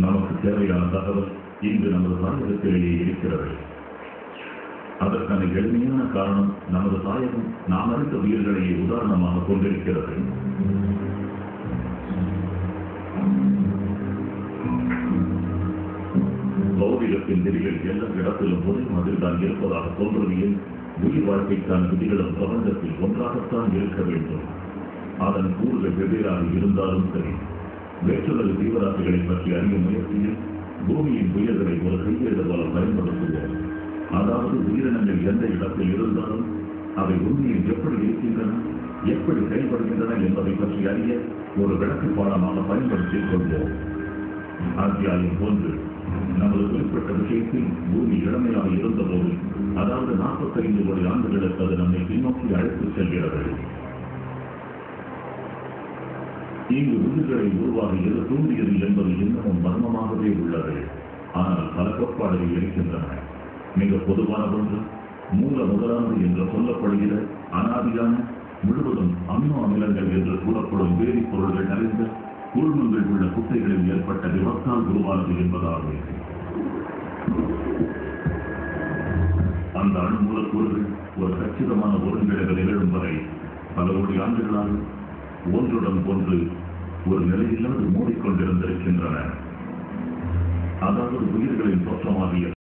நமக்கு தேவையான தகவல் இன்று நமது தாயகத்திலேயே இருக்கிறது. அதற்கான எளிமையான காரணம் நமது தாயகம் நாம் அறிந்த உயிர்களையே உதாரணமாக கொண்டிருக்கிறது. பௌதிகத்தின் விதிகள் எல்லா இடத்திலும் ஒரே மாதிரிதான் இருப்பதாக தோன்றுவியல் உயிர் வாழ்க்கைக்கான விதிகளும் பிரபஞ்சத்தில் ஒன்றாகத்தான் இருக்க வேண்டும். அதன் கூறுகள் வெவ்வேறாக இருந்தாலும் சரி, வேற்றுலக தீவிரவாதிகளை பற்றி அறியும் முயற்சியில் பூமியின் உயிர்களை ஒரு கையெழுத போல பயன்படுத்துவோம். அதாவது உயிரினங்கள் எந்த இடத்தில் இருந்தாலும் அவை உண்மையில் எப்படி இருக்கின்றன, எப்படி செயல்படுகின்றன என்பதை பற்றி அறிய ஒரு விளக்கு பாடமாக பயன்படுத்திக் கொள்வோம். அத்தியாயம் 1. நமது குறிப்பிட்ட விஷயத்தில் பூமி இளமையாக இருந்தபோது, அதாவது 45 கோடி ஆண்டுகளுக்கு அது நம்மை பின்னோக்கி அழைத்துச் செல்கிறது. இங்கு உயிர்களை உருவாக எது தூண்டியது என்பது இன்னமும் மர்மமாகவே உள்ளது. ஆனால் பல கோட்பாடுகள் இருக்கின்றன. மிக பொதுவான ஒன்று, மூல முதலானது என்று சொல்லப்படுகிற அனாதியான முழுவதும் அமினோ அமிலங்கள் என்று கூறப்படும் வேதிப்பொருள்கள் நிறைந்த கூழ்மங்கள் உள்ள குட்டைகளில் ஏற்பட்ட விபத்தால் உருவானது என்பதாகும். அந்த அணு மூலக்கூறுகள் ஒரு கச்சிதமான ஒருங்கிணைவு நிகழும் வரை பல கோடி ஆண்டுகளாக ஒன்றுடன் ஒன்று ஒரு நிலையில்லாது மூடிக்கொண்டிருந்திருக்கின்றன. அதாவது உயிர்களின் தோற்றமாகிய